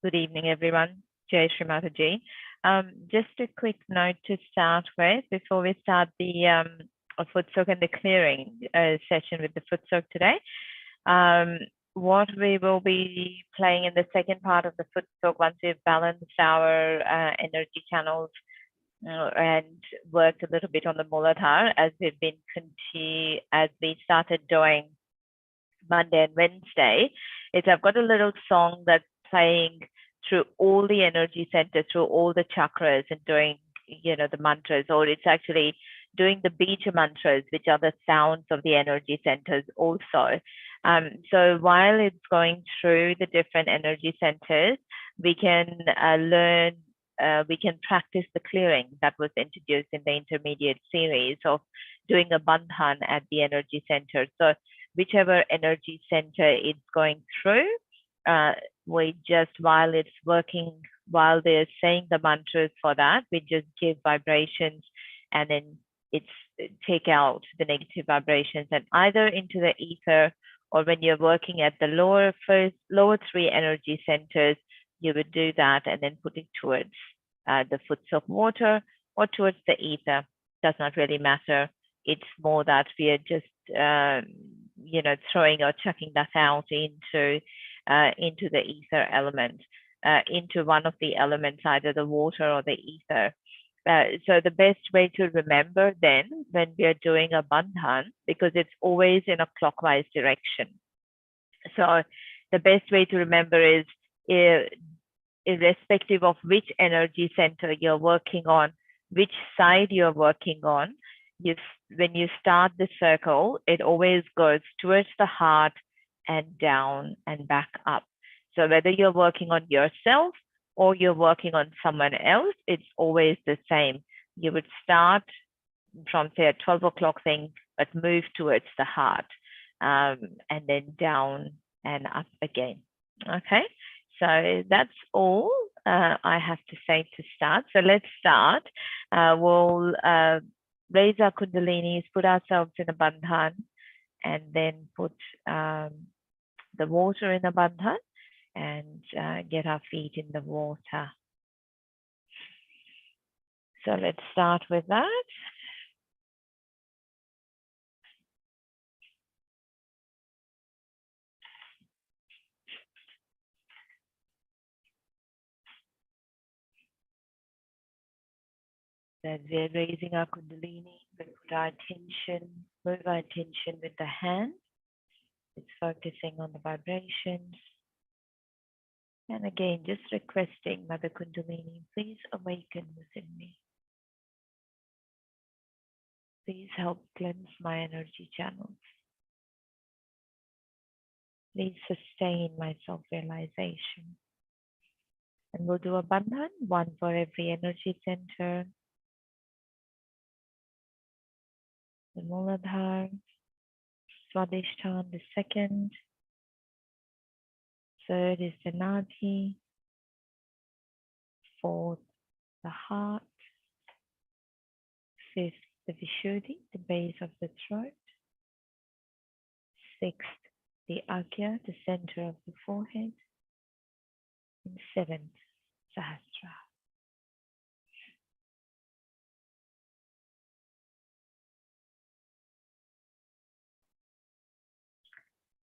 Good evening, everyone. Jai Shri Mataji. Just a quick note to start with before we start the foot soak and the clearing session with the foot soak today. What we will be playing in the second part of the foot soak, once we've balanced our energy channels and worked a little bit on the Mooladhar, as we started doing Monday and Wednesday, I've got a little song that's playing through all the energy centers, through all the chakras, and doing, the mantras, or it's actually doing the bija mantras, which are the sounds of the energy centers also. So while it's going through the different energy centers, we can we can practice the clearing that was introduced in the intermediate series of doing a bandhan at the energy center. So whichever energy center it's going through, we just, while it's working, while they're saying the mantras for that, we just give vibrations, and then take out the negative vibrations, and either into the ether, or when you're working at the lower three energy centers, you would do that and then put it towards the foots of water or towards the ether. Does not really matter. It's more that we are just throwing or chucking that out into the ether element, into one of the elements, either the water or the ether. So the best way to remember then, when we are doing a bandhan, because it's always in a clockwise direction. So the best way to remember is irrespective of which energy center you're working on, which side you're working on, when you start the circle, it always goes towards the heart and down and back up. So whether you're working on yourself or you're working on someone else, it's always the same. You would start from, say, at 12 o'clock thing, but move towards the heart, and then down and up again. Okay, so that's all I have to say to start. So let's start. We'll raise our kundalinis, put ourselves in a bandhan, and then put the water in a bandhan and get our feet in the water. So let's start with that. As we're raising our kundalini, we put our attention, move our attention with the hand. It's focusing on the vibrations. And again, just requesting Mother Kundalini, please awaken within me. Please help cleanse my energy channels. Please sustain my self-realization. And we'll do a bandhan, one for every energy center. The Mooladhar, Swadhisthana, the second. Third is the Nadi. Fourth, the heart. Fifth, the Vishuddhi, the base of the throat. Sixth, the Agya, the center of the forehead. And seventh, Sahasra.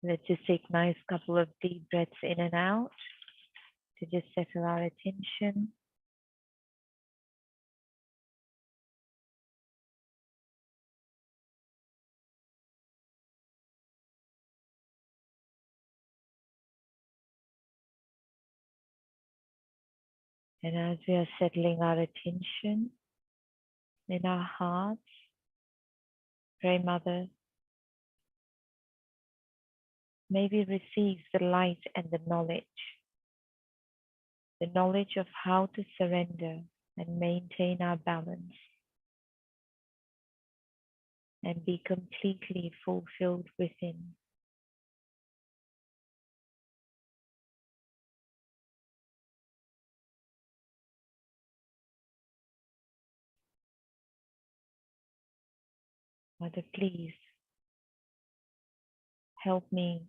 Let's just take a nice couple of deep breaths in and out to just settle our attention. And as we are settling our attention in our hearts, pray, Mother, may we receive the light and the knowledge of how to surrender and maintain our balance and be completely fulfilled within. Mother, please help me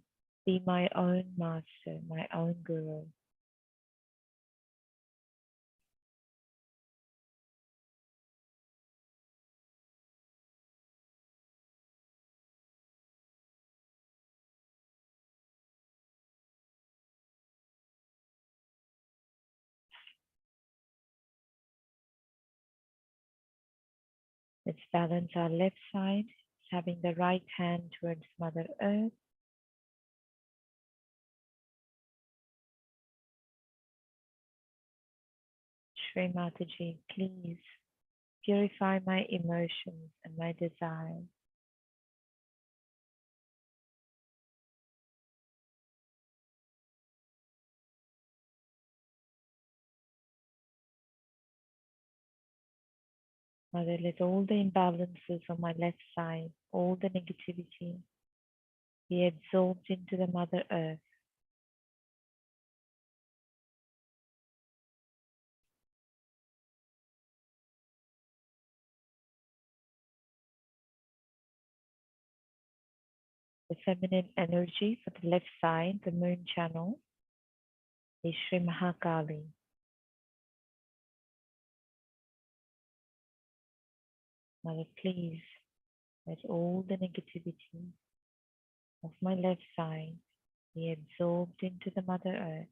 be my own master, my own guru. Let's balance our left side, having the right hand towards Mother Earth. Shri Mataji, please purify my emotions and my desires. Mother, let all the imbalances on my left side, all the negativity, be absorbed into the Mother Earth. The feminine energy for the left side, the moon channel, is Shri Mahakali. Mother, please let all the negativity of my left side be absorbed into the Mother Earth.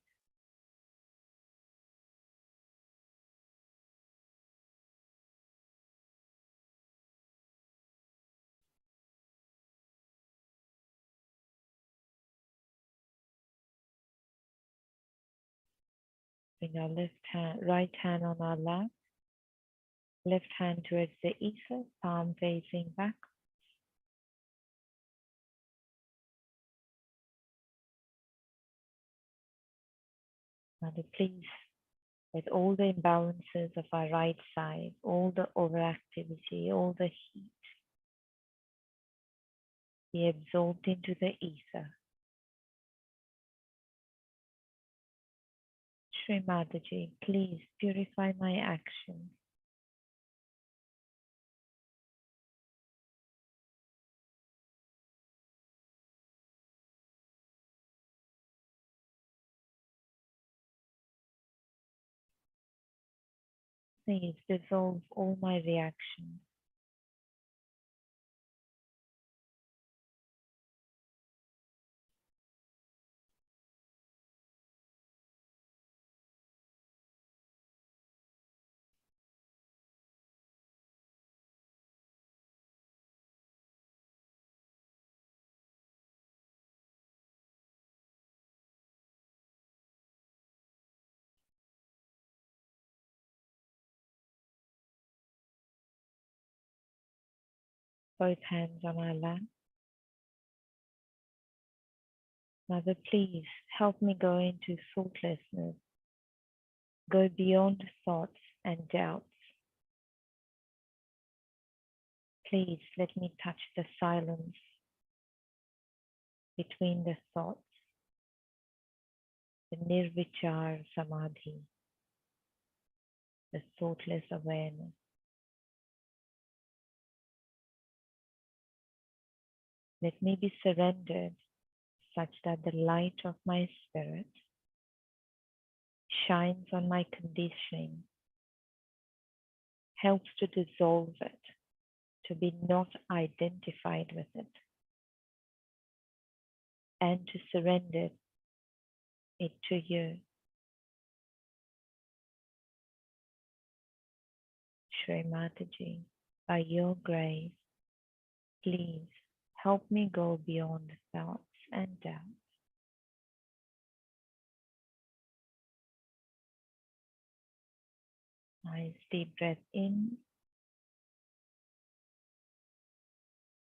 Bring our right hand on our lap, left hand towards the ether, palm facing back. Mother, please, with all the imbalances of our right side, all the overactivity, all the heat, be absorbed into the ether. Shri Mataji, please purify my actions. Please dissolve all my reactions. Both hands on our lap. Mother, please help me go into thoughtlessness, go beyond thoughts and doubts. Please let me touch the silence between the thoughts, the nirvichar samadhi, the thoughtless awareness. Let me be surrendered such that the light of my spirit shines on my conditioning, helps to dissolve it, to be not identified with it, and to surrender it to you. Shri Mataji, by your grace, please help me go beyond thoughts and doubts. Nice deep breath in.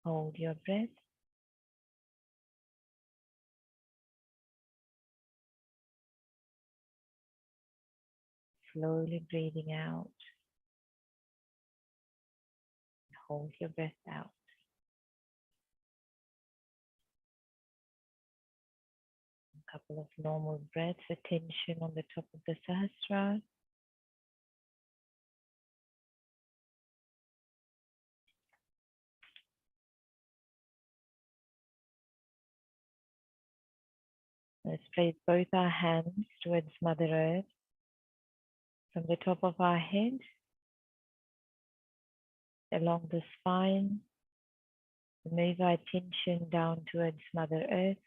Hold your breath. Slowly breathing out. Hold your breath out. A couple of normal breaths, attention on the top of the Sahasrara. Let's place both our hands towards Mother Earth. From the top of our head, along the spine, move our attention down towards Mother Earth,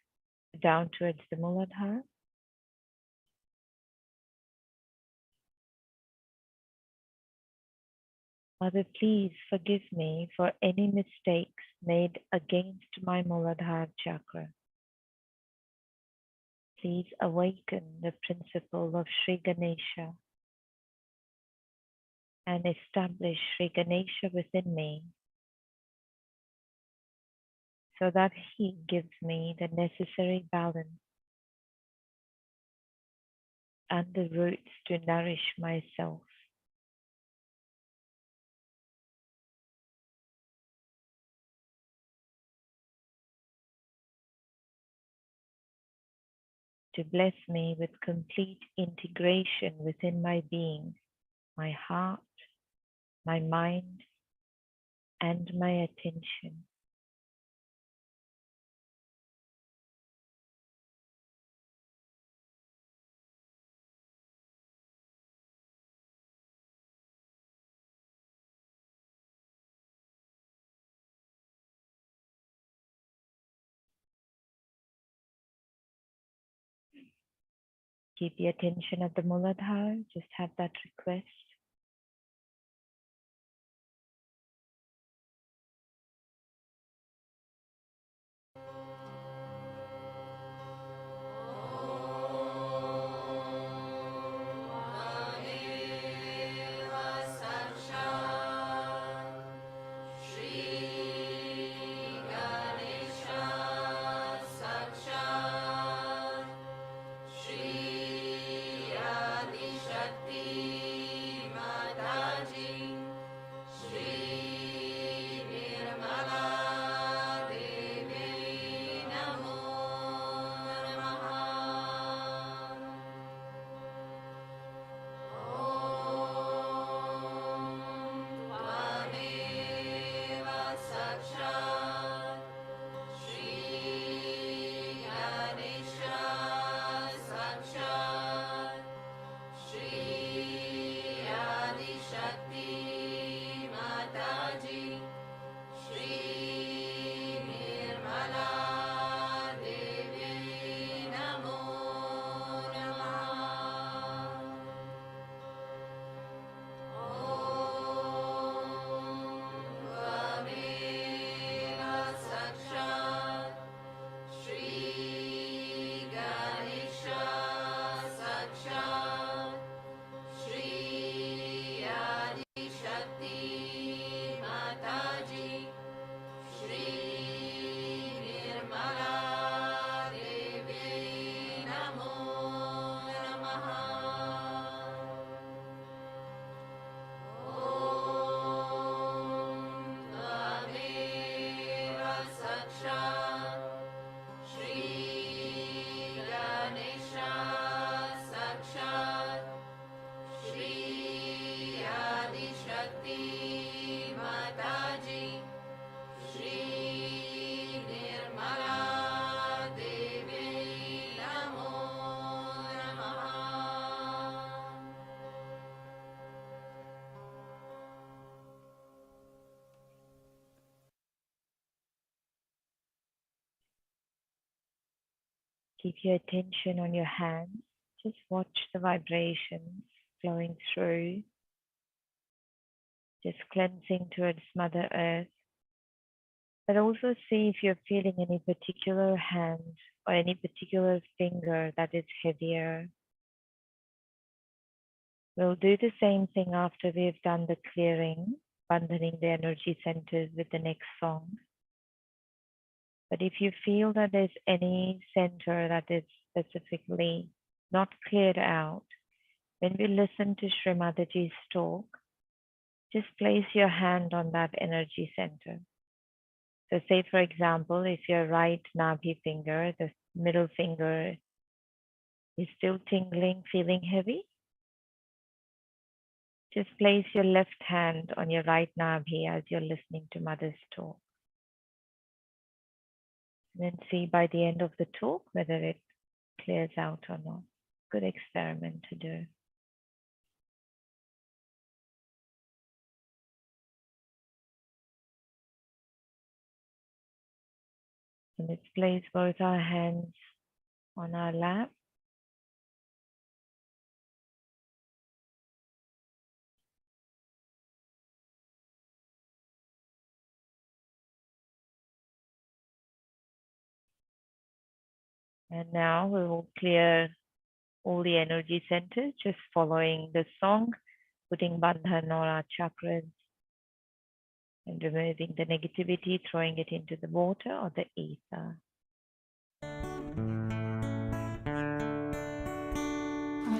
down towards the Mooladhar. Mother, please forgive me for any mistakes made against my Mooladhar chakra. Please awaken the principle of Sri Ganesha and establish Sri Ganesha within me so that he gives me the necessary balance and the roots to nourish myself. To bless me with complete integration within my being, my heart, my mind, and my attention. Keep the attention at the Mooladhar. Just have that request. Keep your attention on your hands. Just watch the vibrations flowing through. Just cleansing towards Mother Earth. But also see if you're feeling any particular hand or any particular finger that is heavier. We'll do the same thing after we've done the clearing, abandoning the energy centers with the next song. But if you feel that there's any center that is specifically not cleared out, when we listen to Shri Mataji's talk, just place your hand on that energy center. So say, for example, if your right Nabhi finger, the middle finger, is still tingling, feeling heavy, just place your left hand on your right Nabhi as you're listening to Mother's talk. And then see by the end of the talk whether it clears out or not. Good experiment to do. And let's place both our hands on our lap. And now we will clear all the energy centers, just following the song, putting bandhan on our chakras and removing the negativity, throwing it into the water or the ether.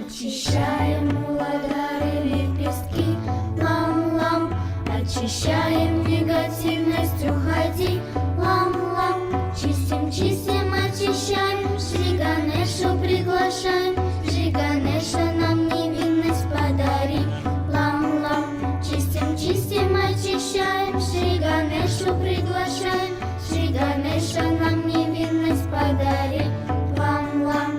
Очищаем Mooladhar лепестки, лам-лам. Очищаем негативность, уходи, лам-лам. Чистим, чистим, очищаем, Шри Ганешу приглашаем, Шри Ганеша нам невинность подари, лам-лам. Чистим, чистим, очищаем, Шри Ганешу приглашаем, Шри Ганеша нам невинность подари, лам-лам.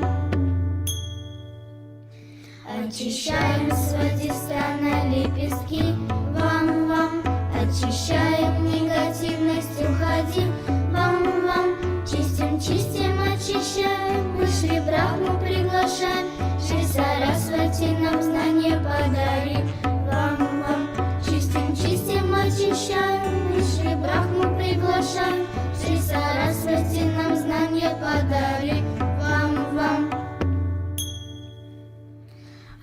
Очищаем свадистана лепестки, вам-вам. Очищаем негативность, уходи, вам-вам. Чистим, чистим, очищаем, мы Шри Брахму приглашаем, Шри Сарасвати нам знание подари, вам-вам. Чистим, чистим, очищаем, мы Шри Брахму приглашаем, Шри Сарасвати нам знание подари, вам-вам.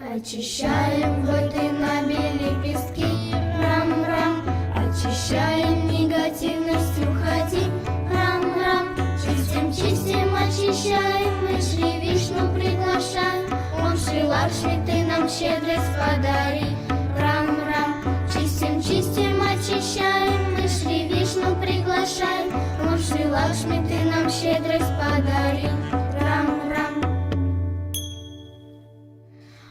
Очищаем воды на лепестки, рам-рам. Очищаем негативность, уходи, рам-рам. Чистим, чистим, очищаем, мы Шри Вишну приглашаем, Ом Шри Лакшми, ты нам щедрость подари, рам-рам. Чистим, чистим, очищаем, мы Шри Вишну приглашаем, Ом Шри Лакшми, ты нам щедрость подари, рам-рам.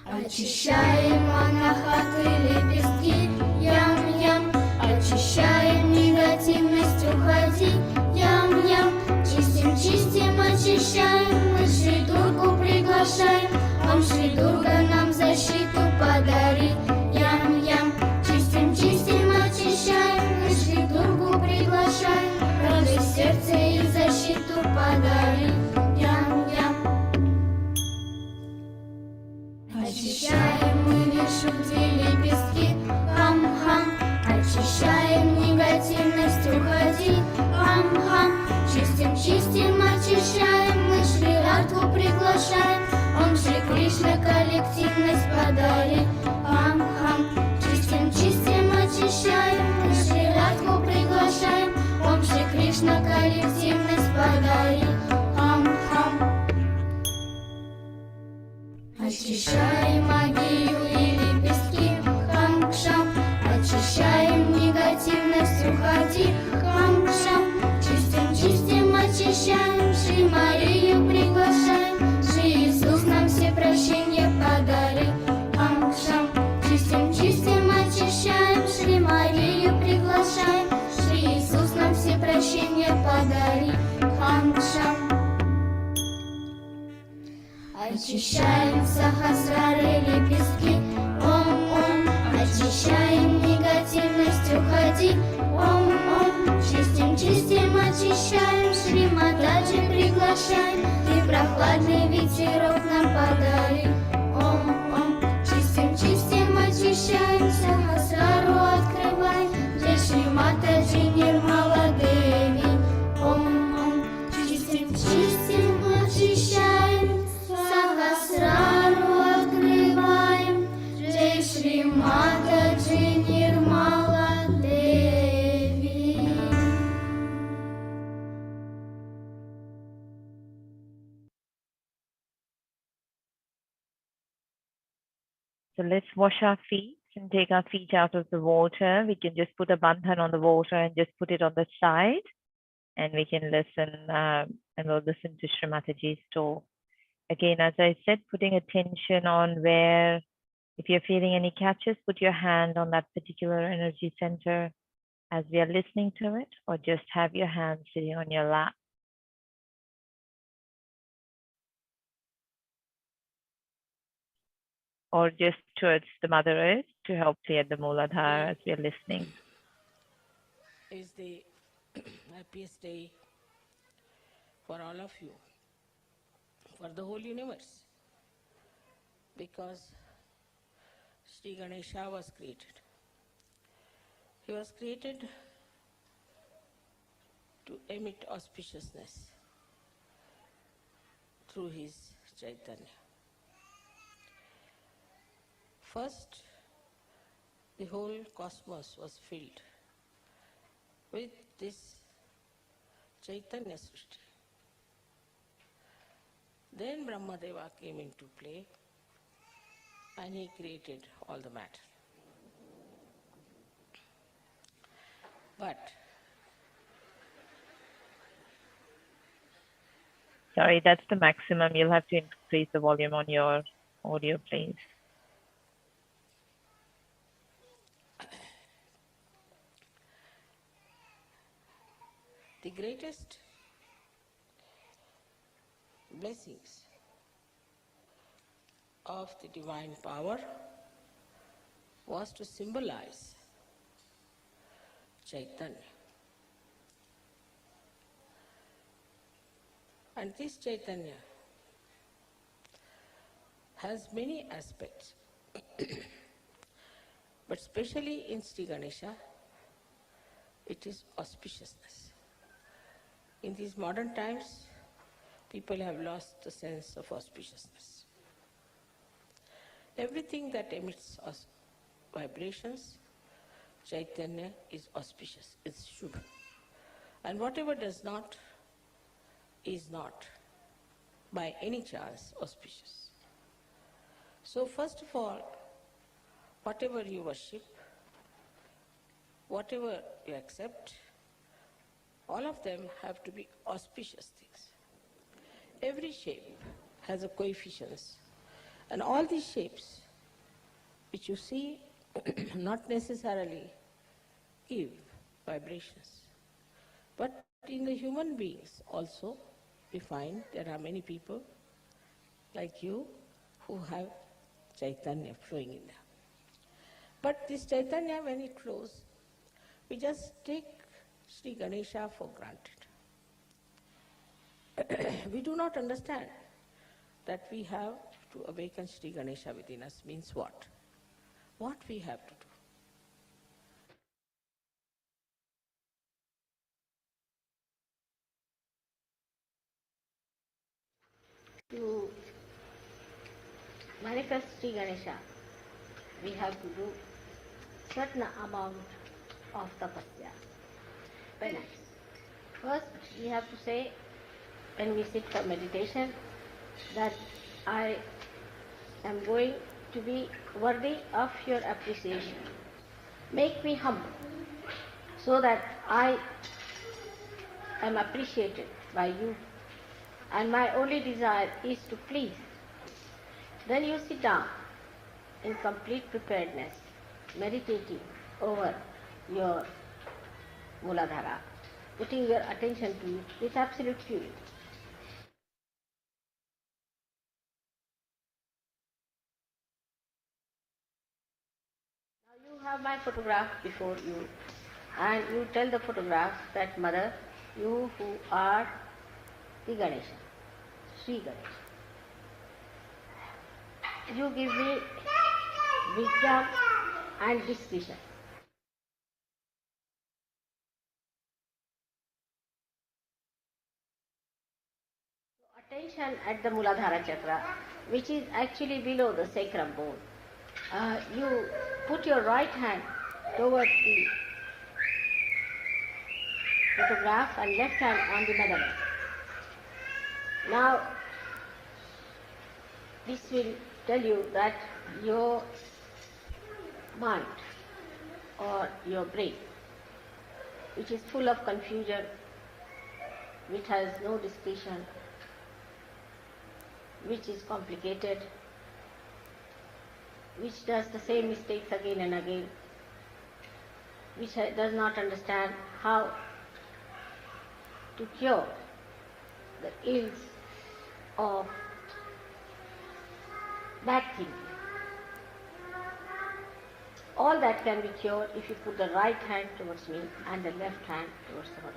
Очищаем анахаты лепестки, ям-ям. Очищаем негативность, уходи, ям-ям. Чистим, чистим, очищаем, мы Шри Дургу приглашаем, Ом Шри Дурга нам защиту подари, ям-ям. Чистим, чистим, очищаем, мы Шри Дургу приглашаем, радость сердца и защиту подари, ям-ям. Очищаем мы вишути лепестки, хам-хам. Очищаем негативность, уходи, хам-хам. Чистим, чистим, очищаем, мы Шри Радху приглашаем, Ом Шри Кришна коллективность подари, хам-хам. Чистим, чистим, очищаем, мы Шри Радху приглашаем, Ом Шри Кришна коллективность подари, хам-хам. Очищаем магию и лепестки, хам-кшам. Очищаем негативность, уходи, хам-кшам. Чистим, чистим, очищаем, Шри Марию приглашаем, Шри Иисус нам все прощения подари, хам-кшам. Чистим, чистим, очищаем, Шри Марию приглашаем, Шри Иисус нам все прощения подари, хам-кшам. Очищаем сахасрары лепестки, ом-ом. Очищаем негативность, уходи, ом-ом. Чистим, чистим, очищаем, Шри Матаджи приглашаем, ты прохладный ветерок нам подари. Ом-ом, чистим, чистим, очищаем, Сахасрару открываем, Джай Шри Матаджи Нирмала Деви. Ом-ом, чистим, чистим, очищаем, Сахасрару открываем, Джай Шри Матаджи Нирмала Деви. So let's wash our feet and take our feet out of the water. We can just put a bandhan on the water and just put it on the side. And we can listen, and we'll listen to Shri Mataji's talk. Again, as I said, putting attention on where, if you're feeling any catches, put your hand on that particular energy center as we are listening to it, or just have your hand sitting on your lap. Or just towards the Mother Earth to help clear the Mooladhar as we are listening. Is the happiest day for all of you, for the whole universe, because Sri Ganesha was created. He was created to emit auspiciousness through his Chaitanya. First, the whole cosmos was filled with this Chaitanya Srishti. Then Brahmadeva came into play and he created all the matter. But Sorry, that's the maximum. You'll have to increase the volume on your audio, please. the greatest blessings of the divine power was to symbolize Chaitanya. And this Chaitanya has many aspects, but especially in Sri Ganesha, it is auspiciousness. In these modern times, people have lost the sense of auspiciousness. Everything that emits vibrations, Chaitanya is auspicious, it's Shubha. And whatever does not, is not by any chance auspicious. So first of all, whatever you worship, whatever you accept, all of them have to be auspicious things. Every shape has a coefficients, and all these shapes which you see not necessarily give vibrations. But in the human beings also, we find there are many people like you who have Chaitanya flowing in them. But this Chaitanya, when it flows, we just take Sri Ganesha for granted. We do not understand that we have to awaken Sri Ganesha within us means what? What we have to do. To manifest Sri Ganesha, we have to do certain amount of tapasya, penance. First, we have to say, when we sit for meditation, that I am going to be worthy of your appreciation. Make me humble, so that I am appreciated by you, and my only desire is to please. Then you sit down in complete preparedness, meditating over your Mooladhara, putting your attention to it with absolute purity. Now you have my photograph before you, and you tell the photograph that, Mother, you who are the Ganesha, Shri Ganesh, you give me wisdom and discretion. Attention at the Mooladhara chakra, which is actually below the sacrum bone. You put your right hand towards the photograph and left hand on the measurement. Now, this will tell you that your mind or your brain, which is full of confusion, which has no discretion, which is complicated, which does the same mistakes again and again, which does not understand how to cure the ills of bad thinking. All that can be cured if you put the right hand towards me and the left hand towards the body.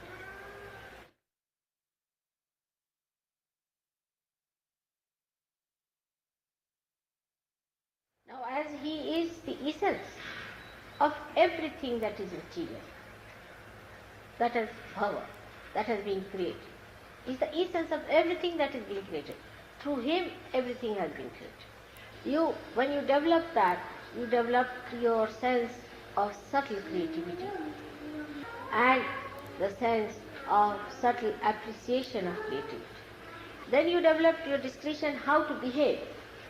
Now, as he is the essence of everything that is material, that has power, that has been created, is the essence of everything that is being created. Through him, everything has been created. When you develop that, you develop your sense of subtle creativity and the sense of subtle appreciation of creativity. Then you develop your discretion how to behave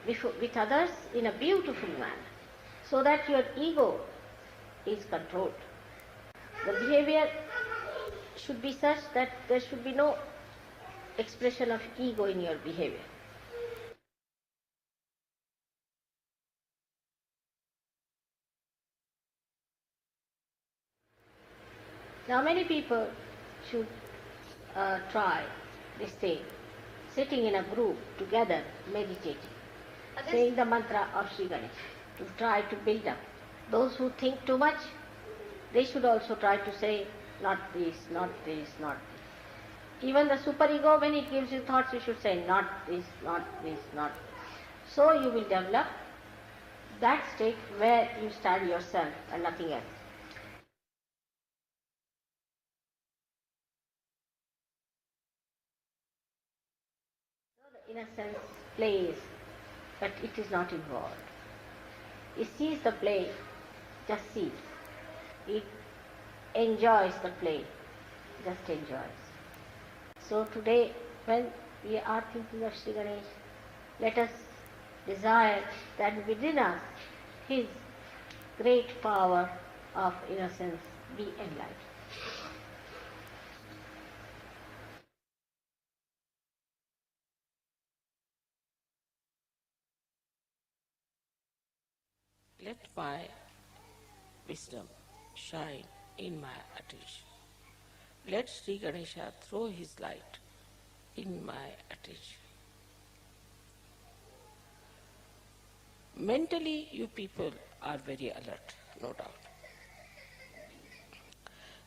with others in a beautiful manner, so that your ego is controlled. The behavior should be such that there should be no expression of ego in your behavior. Now many people should try this thing, sitting in a group together, meditating, saying the mantra of Shri Ganesh, to try to build up. Those who think too much, they should also try to say, not this, not this, not this. Even the superego, when it gives you thoughts, you should say, not this, not this, not this. So you will develop that state where you stand yourself and nothing else. So the innocence plays, but it is not involved. It sees the play, just sees. It enjoys the play, just enjoys. So today, when we are thinking of Shri Ganesh, let us desire that within us his great power of innocence be enlightened. Let my wisdom shine in my attention. Let Sri Ganesha throw his light in my attention. Mentally, you people are very alert, no doubt.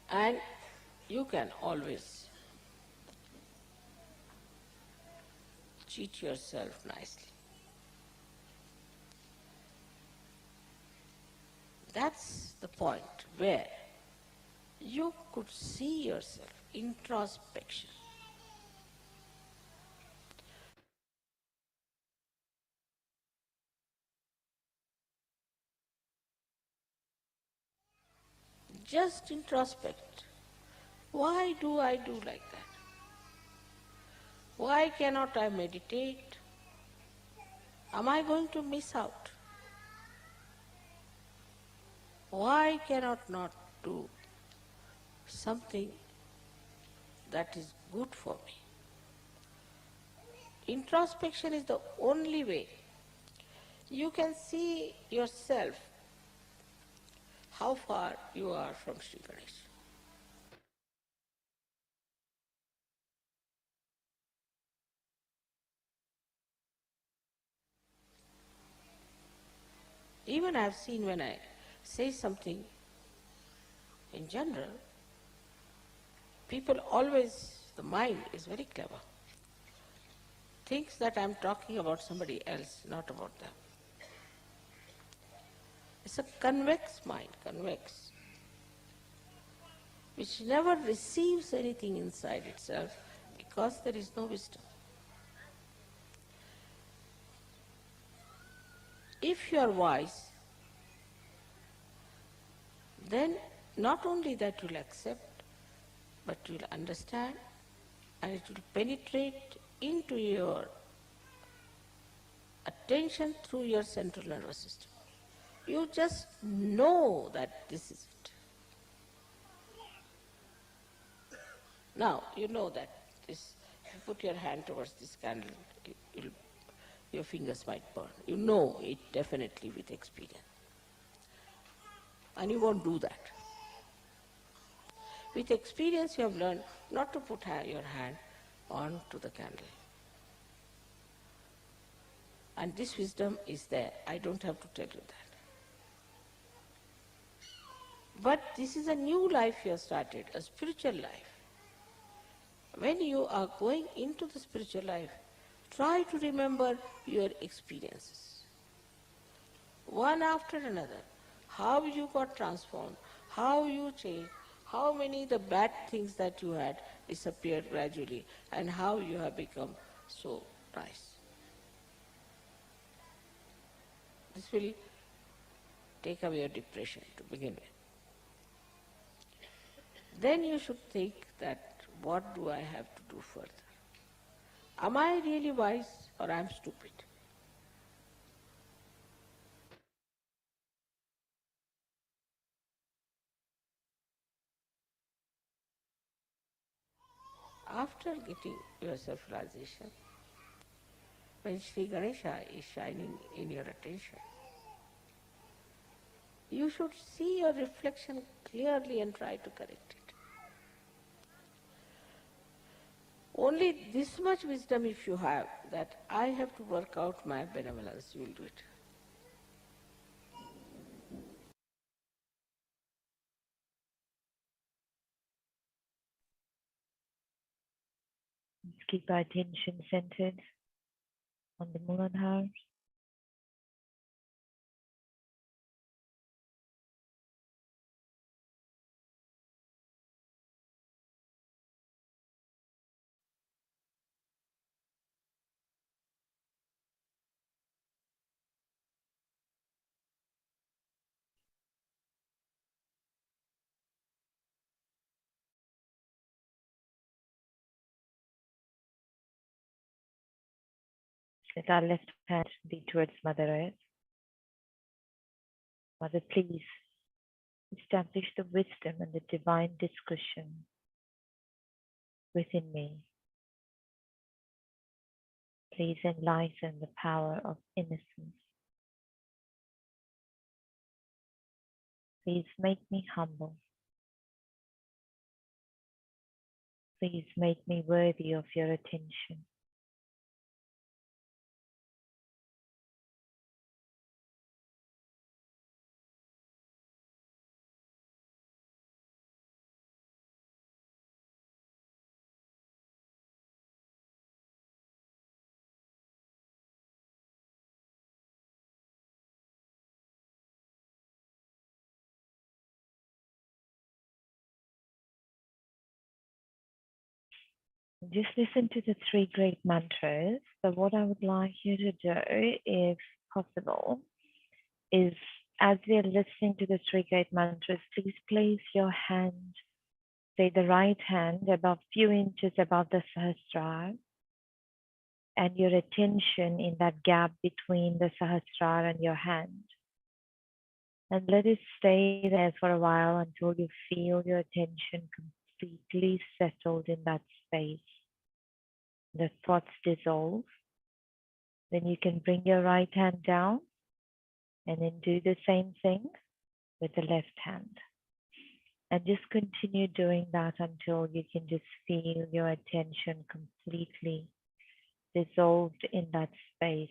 And you can always cheat yourself nicely. That's the point where you could see yourself, introspection. Just introspect. Why do I do like that? Why cannot I meditate? Am I going to miss out? Why cannot not do something that is good for me? Introspection is the only way you can see yourself, how far you are from Sri Ganesh. Even I have seen when I say something in general, people always, the mind is very clever. thinks that I'm talking about somebody else, not about them. It's a convex mind, convex, which never receives anything inside itself because there is no wisdom. If you are wise, then not only that you'll accept, but you'll understand and it will penetrate into your attention through your central nervous system. You just know that this is it. Now, you know that this, if you put your hand towards this candle, your fingers might burn. You know it definitely with experience. And you won't do that. With experience, you have learned not to put your hand onto the candle. And this wisdom is there. I don't have to tell you that. But this is a new life you have started, a spiritual life. When you are going into the spiritual life, try to remember your experiences. One after another. How you got transformed, how you changed, how many the bad things that you had disappeared gradually, and how you have become so nice. This will take away your depression to begin with. Then you should think that, what do I have to do further? Am I really wise or am I stupid? After getting your self-realization, when Sri Ganesha is shining in your attention, you should see your reflection clearly and try to correct it. Only this much wisdom if you have, that I have to work out my benevolence, you will do it. Let's keep our attention centered on the Mooladhar. Let our left hand be towards Mother Earth. Mother, please establish the wisdom and the divine discretion within me. Please enlighten the power of innocence. Please make me humble. Please make me worthy of your attention. Just listen to the three great mantras. But what I would like you to do, if possible, is as we are listening to the three great mantras, please place your hand, say the right hand, about few inches above the Sahasrara, and your attention in that gap between the Sahasrara and your hand. And let it stay there for a while until you feel your attention completely settled in that space. The thoughts dissolve. Then you can bring your right hand down and then do the same thing with the left hand. And just continue doing that until you can just feel your attention completely dissolved in that space.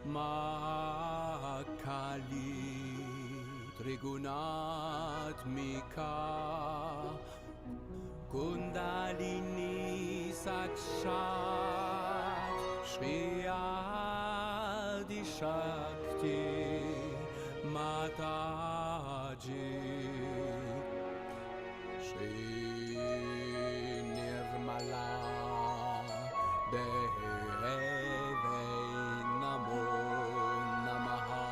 Mahakali Trigunatmika Kundalini Sakshat Shri Shakti Mataji Shri Nirmala Deve Namo Namaha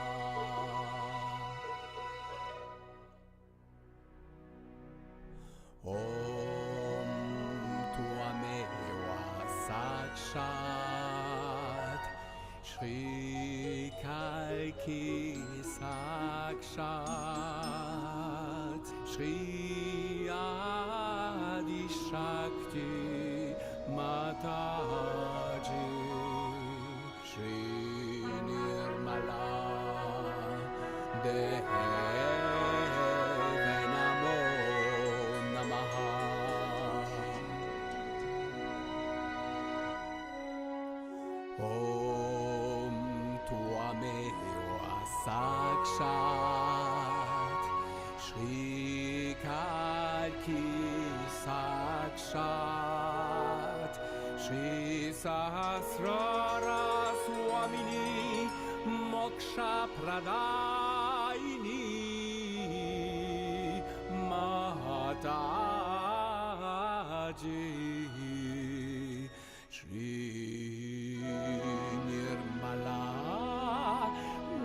Om Tuameva Sakshat Shri Kalki Sakshat Shri Adi Shakti Mataji Shri Nirmala Deve Namo Namaha Om Tuameva Sakshat Shri Kalki Sakshat Shri Sahasrara Swamini Moksha Pradayini Mataji Shri Nirmala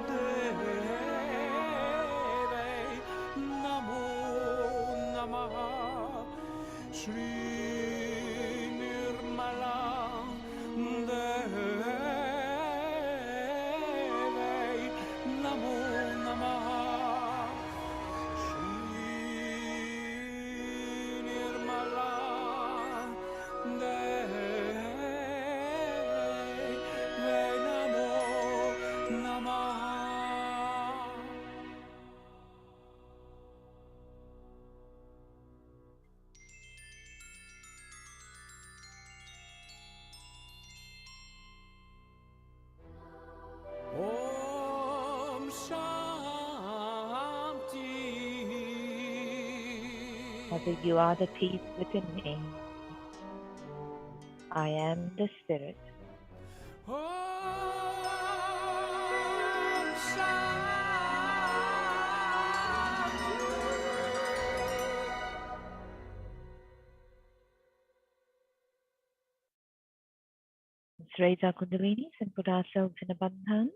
Deve Namo Namaha Shri Nirmala Deve Namo Namaha Shri Nirmala Om Shanti. Mother, you are the peace within me. I am the spirit. Om Shanti. Let's raise our Kundalinis and put ourselves in a bandhan.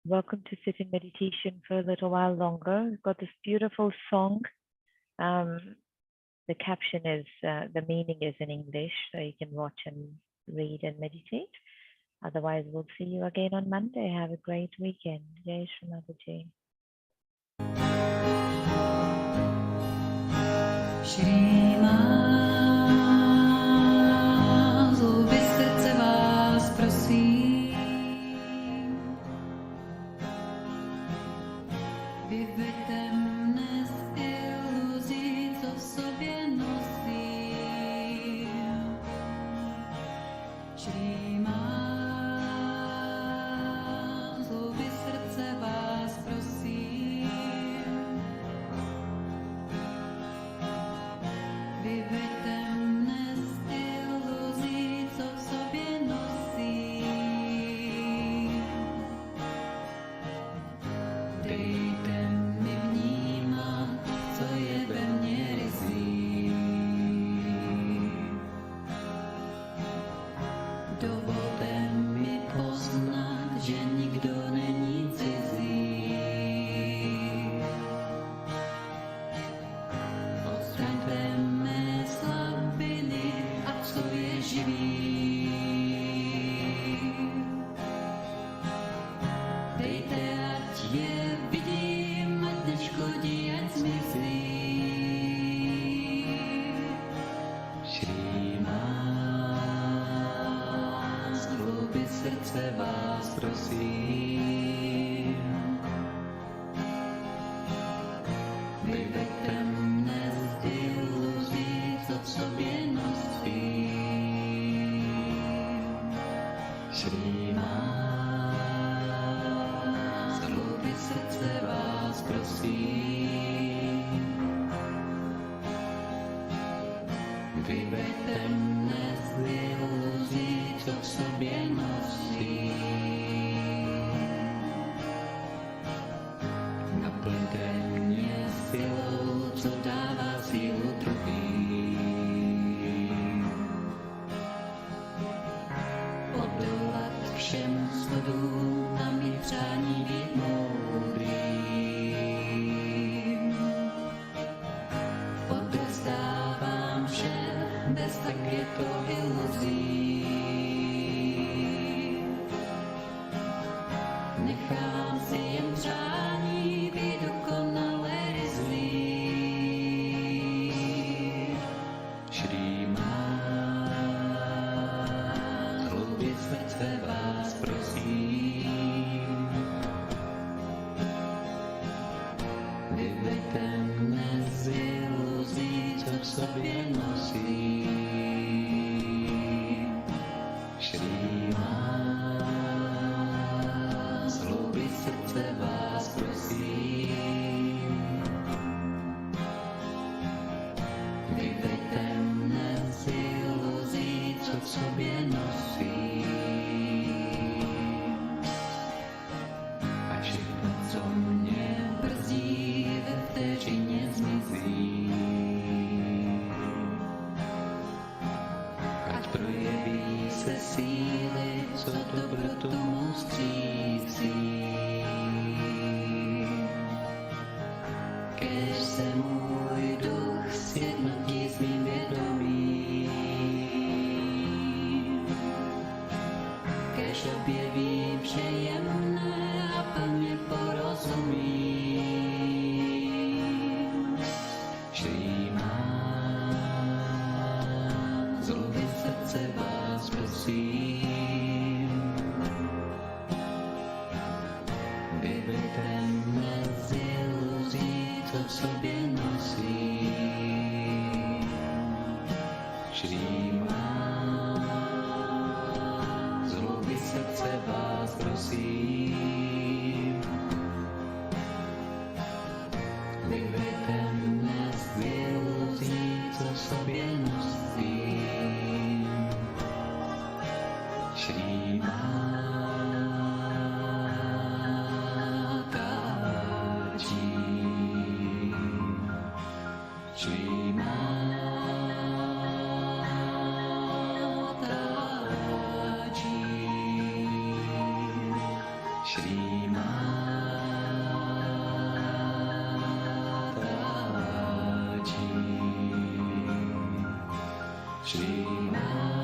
Welcome to sit in meditation for a little while longer. We've got this beautiful song. The caption is, the meaning is in English, so you can watch and read and meditate. Otherwise, we'll see you again on Monday. Have a great weekend. Jai Shri Mataji. Shri Mataji, srdce vás prosím, vyveďte mne z iluzí, co v sobě nosím. Shri Mataji, srdce vás prosím, vyveďte mne z iluzí, co v sobě nosím. Dejte mi vnímat, co je ve mně rizí. Dovolte mi poznat, že nikdo není cizí. Odstraňte mé slabiny a co je živý. Dejte, ať je vidím, ať neškodí, ať zmizí. Shri Mataji, srdce vás prosím. Vyveďte mne z iluzí, co v sobě nosím. Naplňte mě silou, co dává sílu druhým. Odolat všem shodům a mít přání být moudrým. Odevzdávám všem, bez tak je to iluzí. Nechám si jen přání být dokonale zlý. Shri Mataji, hloubě srdce vás prosím. Vyveďte mne z iluzí, co v sobě nosím. Shri Mataji, z hloubi srdce vás prosím. Vyveďte mne z iluzí, co v sobě nosím. A všechno, co mě brzdí, ve vteřině zmizí. Ať projeví se síly, co dobrotu mou střící. Kéž se můj duch sjednotí s mým vědomím. Kéž objevím vše jemné a plně porozumím. Shri Mataji, z hloubi srdce vás prosím. Vyveďte mne z iluzí, co v sobě nosím. Shri Mataji, z hloubi srdce vás prosím. Vyveďte mne z iluzí, co v sobě nosím. Shri Mataji, Shri Mataji, Shri Mataji, Shri Mataji.